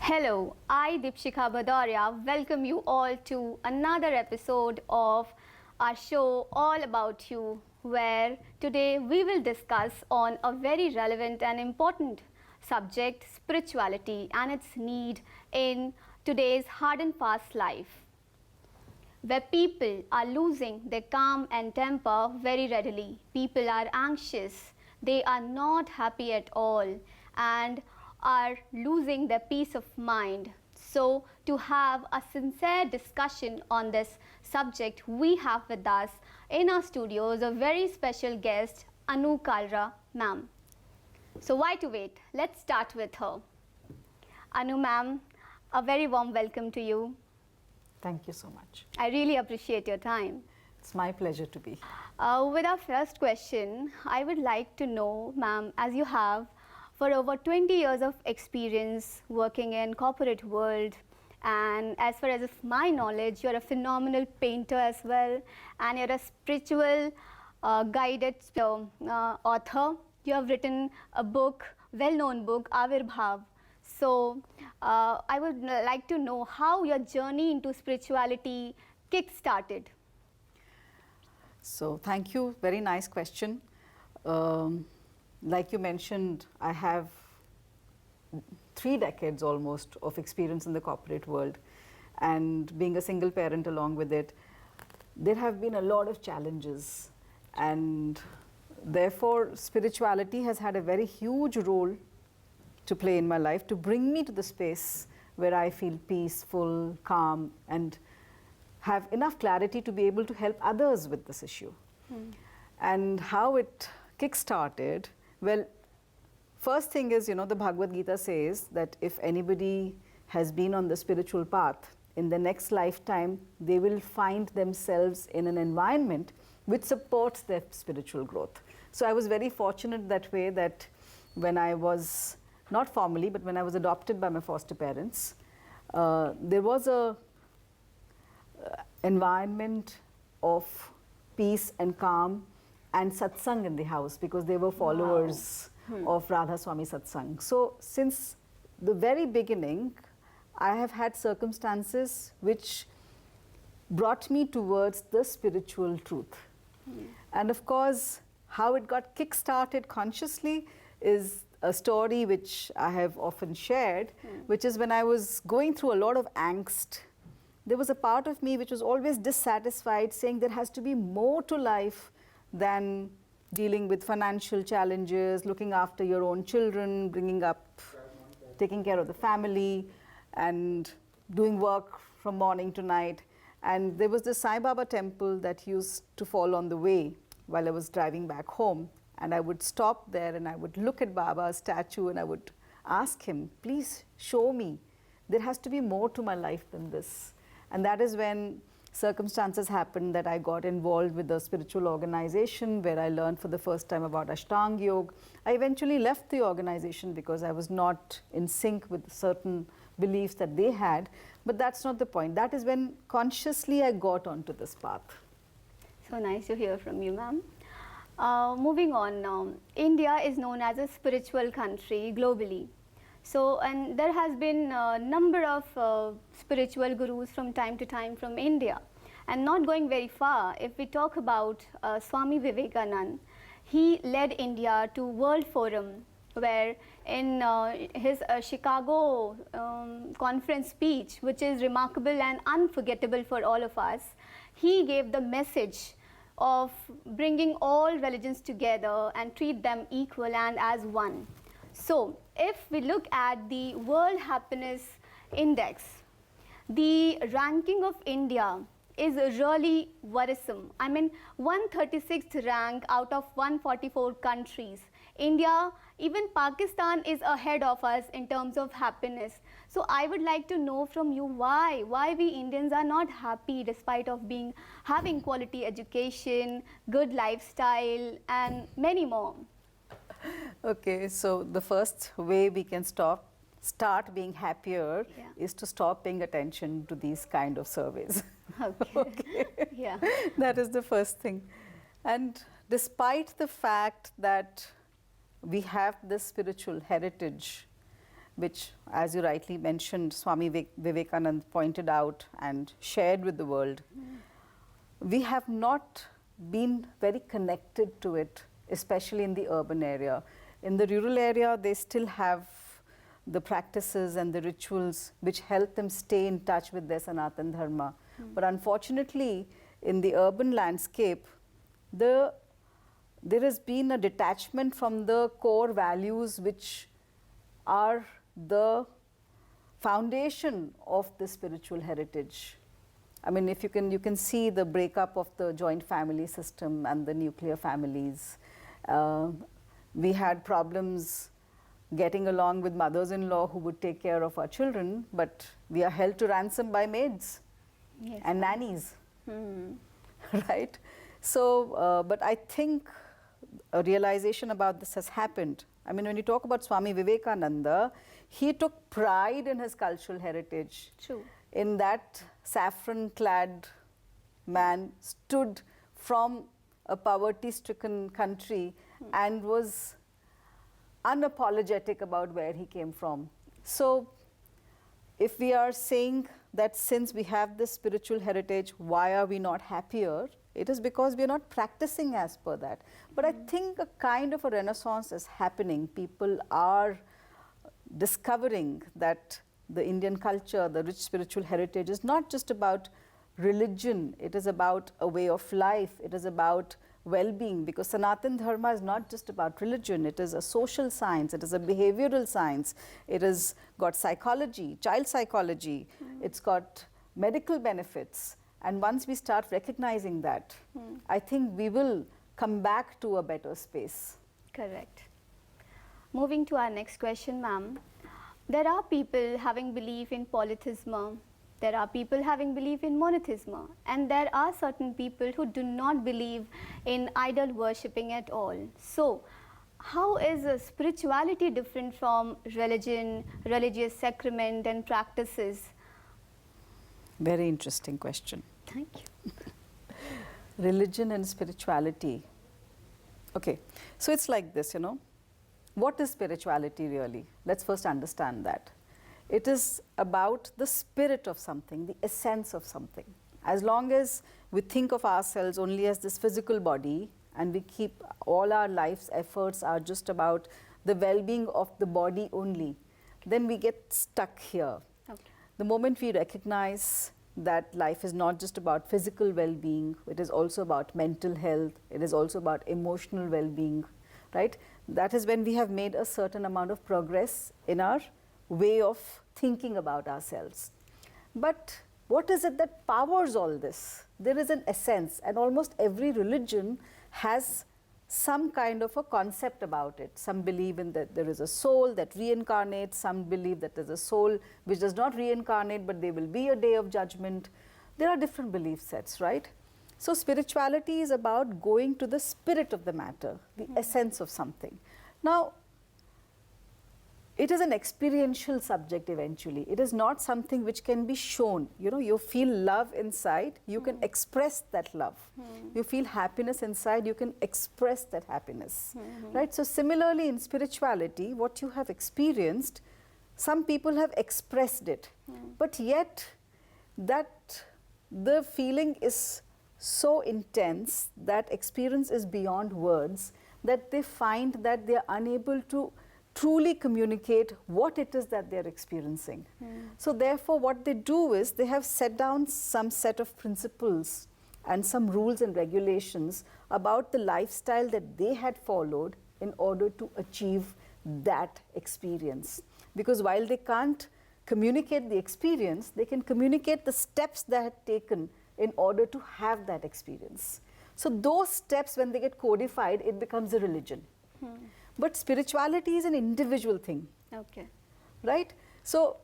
Hello, I Deepshikha Bhadoria welcome you all to another episode of our show All About You, where today we will discuss on a very relevant and important subject, spirituality and its need in today's hard and fast life, where people are losing their calm and temper very readily. People are anxious, they are not happy at all, and are losing their peace of mind. So, to have a sincere discussion on this subject, we have with us in our studios a very special guest, Annu Kalra ma'am. So, why to wait? Let's start with her. Annu ma'am, a very warm welcome to you. Thank you so much. I really appreciate your time. It's my pleasure to be. With our first question, I would like to know, ma'am, as you have for over 20 years of experience working in corporate world, and as far as my knowledge, you're a phenomenal painter as well, and you're a spiritual guided author. You have written a book, well-known book, Avirbhav. So I would like to know how your journey into spirituality kick-started. So thank you, very nice question. Like you mentioned, I have 3 decades almost of experience in the corporate world, and being a single parent along with it, there have been a lot of challenges, and therefore spirituality has had a very huge role to play in my life to bring me to the space where I feel peaceful, calm, and have enough clarity to be able to help others with this issue. And how it kick-started, well, first thing is, the Bhagavad Gita says that if anybody has been on the spiritual path, in the next lifetime, they will find themselves in an environment which supports their spiritual growth. So I was very fortunate that way, that when I was, not formally, but when I was adopted by my foster parents, there was a environment of peace and calm and satsang in the house, because they were followers of Radha Swami satsang. So since the very beginning, I have had circumstances which brought me towards the spiritual truth. And of course, how it got kick-started consciously is a story which I have often shared, which is when I was going through a lot of angst. There was a part of me which was always dissatisfied, saying there has to be more to life than dealing with financial challenges, looking after your own children, bringing up, taking care of the family, and doing work from morning to night. And there was this Sai Baba temple that used to fall on the way while I was driving back home. And I would stop there and I would look at Baba's statue and I would ask him, please show me. There has to be more to my life than this. And that is when circumstances happened that I got involved with a spiritual organization where I learned for the first time about Ashtanga Yoga. I eventually left the organization because I was not in sync with certain beliefs that they had. But that's not the point. That is when consciously I got onto this path. So nice to hear from you, ma'am. Moving on now, India is known as a spiritual country globally. So, and there has been a number of spiritual gurus from time to time from India. And not going very far, if we talk about Swami Vivekananda, he led India to World Forum, where in his Chicago conference speech, which is remarkable and unforgettable for all of us, he gave the message of bringing all religions together and treat them equal and as one. So, if we look at the World Happiness Index, the ranking of India is really worrisome. I mean, 136th rank out of 144 countries. India, even Pakistan is ahead of us in terms of happiness. So I would like to know from you why we Indians are not happy despite of having quality education, good lifestyle and many more. Okay, so the first way we can start being happier is to stop paying attention to these kind of surveys. Okay. Yeah. That is the first thing. And despite the fact that we have this spiritual heritage, which, as you rightly mentioned, Swami Vivekananda pointed out and shared with the world, we have not been very connected to it, especially in the urban area. In the rural area, they still have the practices and the rituals which help them stay in touch with their Sanatan Dharma. But unfortunately, in the urban landscape, there has been a detachment from the core values which are the foundation of the spiritual heritage. I mean, if you can see the breakup of the joint family system and the nuclear families. We had problems getting along with mothers-in-law who would take care of our children, but we are held to ransom by maids and nannies, right? So, but I think a realization about this has happened. I mean, when you talk about Swami Vivekananda, he took pride in his cultural heritage. True. In that saffron-clad man stood from a poverty-stricken country and was unapologetic about where he came from. So, if we are saying that since we have this spiritual heritage, why are we not happier? It is because we are not practicing as per that. But I think a kind of a renaissance is happening. People are discovering that the Indian culture, the rich spiritual heritage is not just about religion, it is about a way of life, it is about well-being, because Sanatan Dharma is not just about religion, it is a social science, it is a behavioral science, it has got psychology, child psychology, it's got medical benefits. And once we start recognizing that, I think we will come back to a better space. Correct. Moving to our next question, ma'am. There are people having belief in polytheism, there are people having belief in monotheism, and there are certain people who do not believe in idol worshipping at all. So, how is spirituality different from religion, religious sacrament and practices? Very interesting question. Thank you. Religion and spirituality. Okay, so it's like this, you know. What is spirituality really? Let's first understand that. It is about the spirit of something, the essence of something. As long as we think of ourselves only as this physical body and we keep all our life's efforts are just about the well-being of the body only, then we get stuck here. Okay. The moment we recognize that life is not just about physical well-being, it is also about mental health, it is also about emotional well-being, right? That is when we have made a certain amount of progress in our way of thinking about ourselves. But what is it that powers all this? There is an essence, and almost every religion has some kind of a concept about it. Some believe in that there is a soul that reincarnates, some believe that there is a soul which does not reincarnate, but there will be a day of judgment. There are different belief sets, right? So spirituality is about going to the spirit of the matter, the essence of something. Now, it is an experiential subject eventually. It is not something which can be shown. You know, you feel love inside, you can express that love. You feel happiness inside, you can express that happiness. Right? So similarly in spirituality, what you have experienced, some people have expressed it. But yet that the feeling is so intense, that experience is beyond words, that they find that they are unable to truly communicate what it is that they are experiencing. So therefore what they do is they have set down some set of principles and some rules and regulations about the lifestyle that they had followed in order to achieve that experience. Because while they can't communicate the experience, they can communicate the steps they had taken in order to have that experience. So those steps, when they get codified, it becomes a religion. But spirituality is an individual thing. Okay. Right? So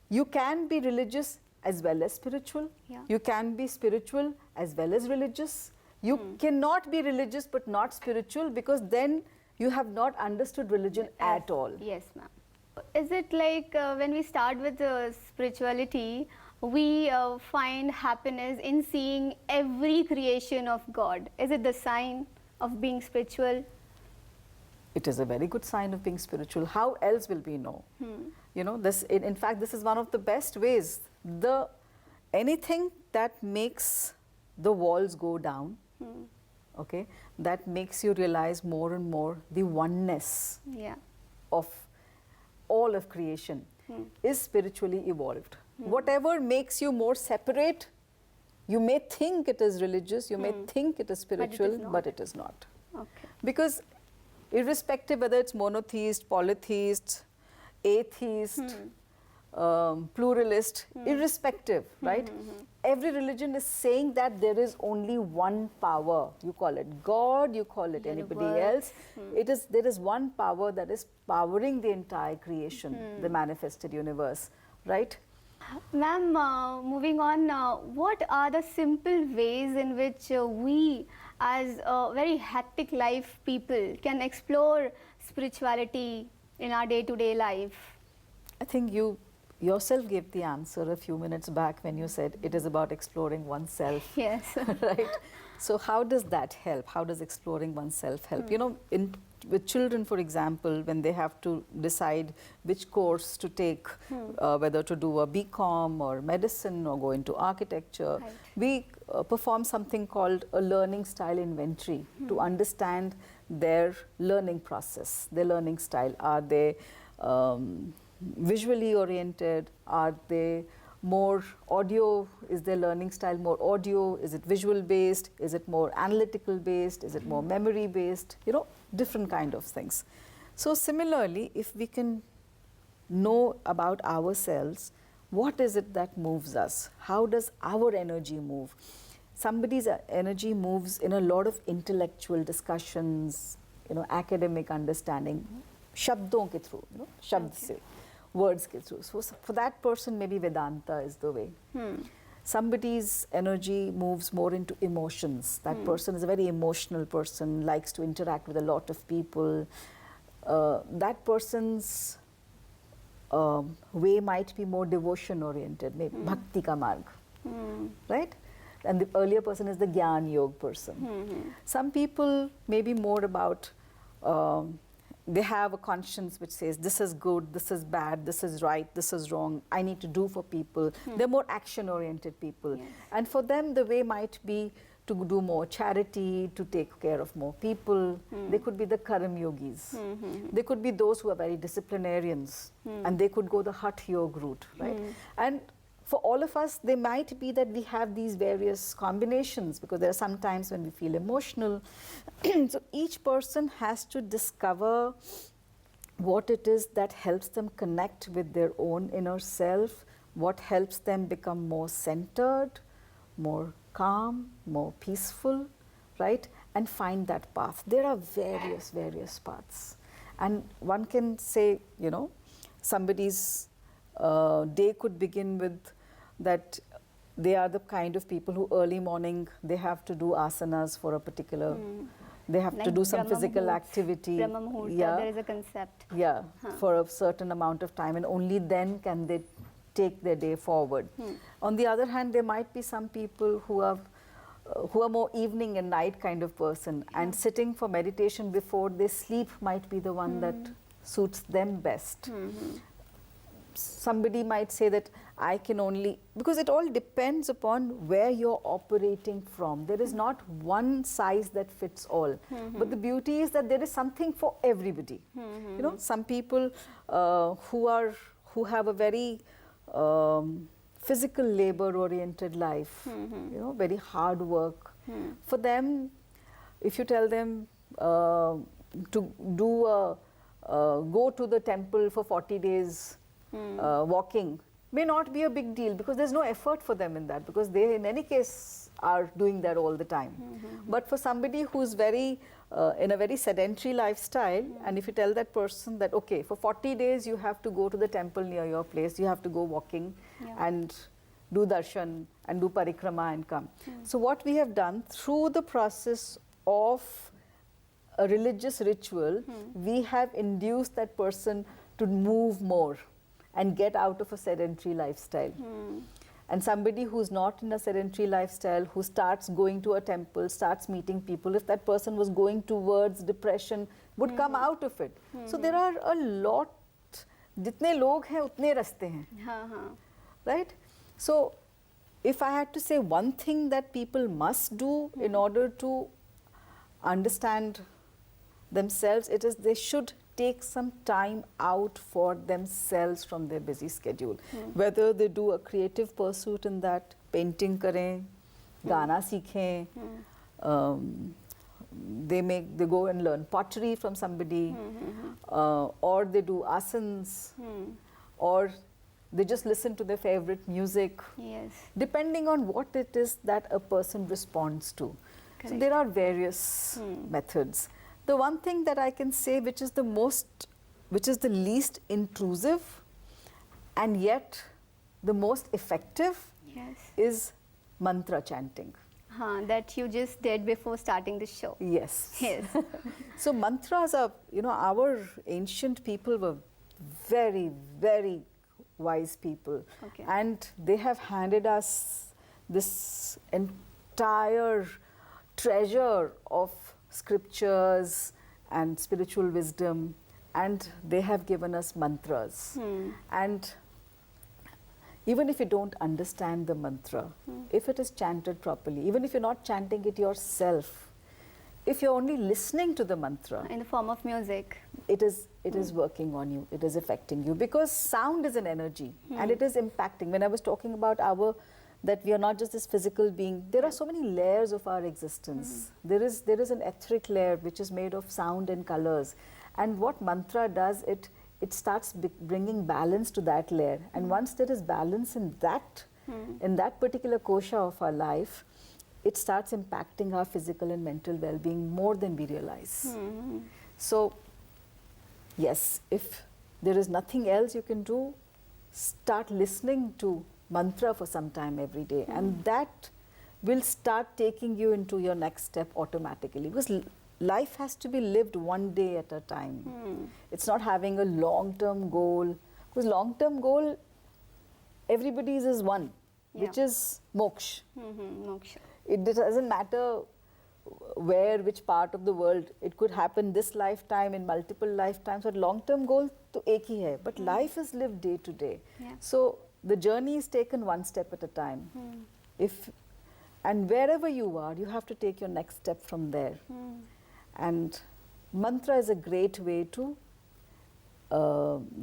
you can be religious as well as spiritual. Yeah. You can be spiritual as well as religious. You cannot be religious but not spiritual, because then you have not understood religion at all. Yes, ma'am. Is it like when we start with spirituality, we find happiness in seeing every creation of God? Is it the sign of being spiritual? it is a very good sign of being spiritual. How else will we know? You know, this, in fact, this is one of the best ways. Anything that makes the walls go down, okay, that makes you realize more and more the oneness of all of creation is spiritually evolved. Whatever makes you more separate, you may think it is religious, you may think it is spiritual, but it is not. Okay. Because irrespective whether it's monotheist, polytheist, atheist, pluralist, irrespective, right? Every religion is saying that there is only one power. You call it God, you call it anybody else. There is one power that is powering the entire creation, the manifested universe, right? Ma'am, moving on, what are the simple ways in which we as very hectic life people can explore spirituality in our day-to-day life? I think you yourself gave the answer a few minutes back when you said it is about exploring oneself. Yes. Right? So how does that help? How does exploring oneself help? You know, with children, for example, when they have to decide which course to take, whether to do a BCom or medicine or go into architecture, we perform something called a learning style inventory to understand their learning process, their learning style. Are they visually oriented? Are they more audio? Is their learning style more audio? Is it visual based? Is it more analytical based? Is it more memory based? You know, different kind of things. So similarly, if we can know about ourselves, what is it that moves us? How does our energy move? Somebody's energy moves in a lot of intellectual discussions, you know, academic understanding, shabdon ke through, you know, shabd se. Words get through. So for that person, maybe Vedanta is the way. Somebody's energy moves more into emotions. That person is a very emotional person, likes to interact with a lot of people. That person's way might be more devotion-oriented, maybe bhakti ka marg, right? And the earlier person is the Gyan Yoga person. Some people may be more about they have a conscience which says this is good, this is bad, this is right, this is wrong, I need to do for people. They're more action-oriented people. Yes. And for them, the way might be to do more charity, to take care of more people. They could be the Karam yogis. They could be those who are very disciplinarians, and they could go the Hatha Yoga route, right? And for all of us, they might be that we have these various combinations, because there are some times when we feel emotional. So each person has to discover what it is that helps them connect with their own inner self, what helps them become more centered, more calm, more peaceful, right? And find that path. There are various paths. And one can say, you know, somebody's day could begin with that they are the kind of people who early morning, they have to do asanas for a particular, they have like to do some physical activity. Brahma Muhurta, there is a concept. Yeah, for a certain amount of time, and only then can they take their day forward. On the other hand, there might be some people who are more evening and night kind of person, and sitting for meditation before they sleep might be the one that suits them best. Somebody might say that I can only, because it all depends upon where you're operating from. There is not one size that fits all. But the beauty is that there is something for everybody. You know, some people who have a very physical labor-oriented life, you know, very hard work. For them, if you tell them to do go to the temple for 40 days walking, may not be a big deal, because there's no effort for them in that, because they in any case are doing that all the time. But for somebody who's very in a very sedentary lifestyle, and if you tell that person that, okay, for 40 days you have to go to the temple near your place, you have to go walking and do darshan and do parikrama and come. So what we have done through the process of a religious ritual, we have induced that person to move more and get out of a sedentary lifestyle. And somebody who's not in a sedentary lifestyle, who starts going to a temple, starts meeting people, if that person was going towards depression, would come out of it. So there are a lot, jitne log hain, utne raste hain. Right? So if I had to say one thing that people must do in order to understand themselves, it is they should take some time out for themselves from their busy schedule. Whether they do a creative pursuit in that, painting kare, gana seekhe, they go and learn pottery from somebody, or they do asanas, or they just listen to their favorite music. Yes. Depending on what it is that a person responds to. So there are various methods. The one thing that I can say which is the least intrusive and yet the most effective is mantra chanting. That you just did before starting the show. Yes. Yes. So mantras are, our ancient people were very, very wise people. Okay. And they have handed us this entire treasure of scriptures and spiritual wisdom, and they have given us mantras. And even if you don't understand the mantra, if it is chanted properly, even if you're not chanting it yourself, if you're only listening to the mantra in the form of music, it is working on you, it is affecting you, because sound is an energy and it is impacting. When I was talking about that we are not just this physical being, there are so many layers of our existence. There is an etheric layer which is made of sound and colors, and what mantra does, it starts bringing balance to that layer, and once there is balance in that particular kosha of our life, it starts impacting our physical and mental well-being more than we realize. So yes, if there is nothing else you can do, start listening to mantra for some time every day, and that will start taking you into your next step automatically, because life has to be lived one day at a time. It's not having a long-term goal, because long-term goal, everybody's is one, which is moksha. moksha. It doesn't matter which part of the world. It could happen this lifetime, in multiple lifetimes, but long-term goal to ek hi hai. But life is lived day to day. So the journey is taken one step at a time. And wherever you are, you have to take your next step from there. And mantra is a great way to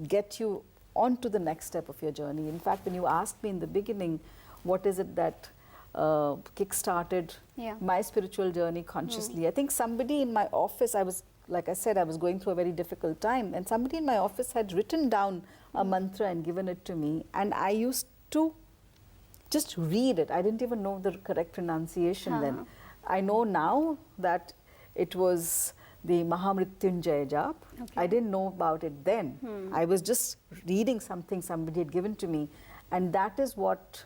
get you onto the next step of your journey. In fact, when you asked me in the beginning, what is it that kick-started my spiritual journey consciously, I think somebody in my office, like I said, I was going through a very difficult time, and somebody in my office had written down a mantra and given it to me, and I used to just read it. I didn't even know the correct pronunciation then. I know now that it was the Mahamrityunjaya Jap. I didn't know about it then. I was just reading something somebody had given to me, and that is what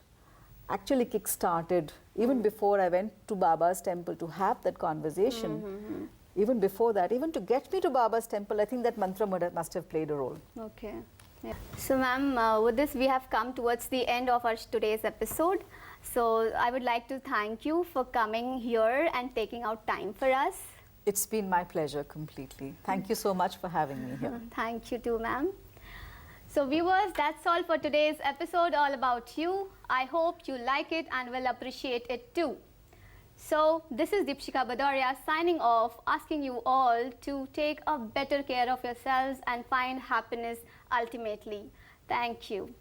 actually kick-started, even before I went to Baba's temple to have that conversation. Even before that, even to get me to Baba's temple, I think that mantra must have played a role. Okay. So ma'am, with this we have come towards the end of our today's episode. So I would like to thank you for coming here and taking out time for us. It's been my pleasure completely. Thank you so much for having me here. Thank you too, ma'am. So viewers, that's all for today's episode all about you. I hope you like it and will appreciate it too. So this is Deepshikha Bhadoria signing off, asking you all to take a better care of yourselves and find happiness ultimately. Thank you.